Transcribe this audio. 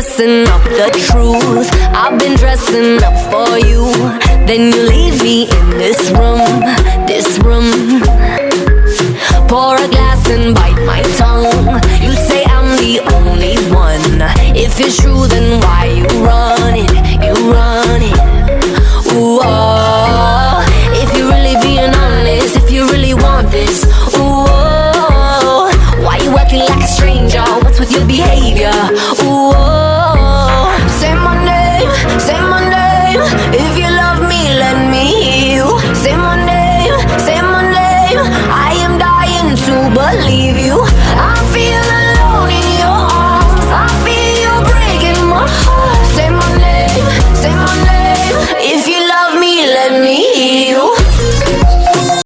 messing up the truth. I've been dressing up for you, then you leave me in this room, this room. Pour a glass and bite my tongue. You say I'm the only one. If it's true, then why you run it? You run it. Ooh, oh. If you're really being honest, if you really want this, ooh, oh. Why you acting like a stranger? What's with your behavior? Ooh, oh.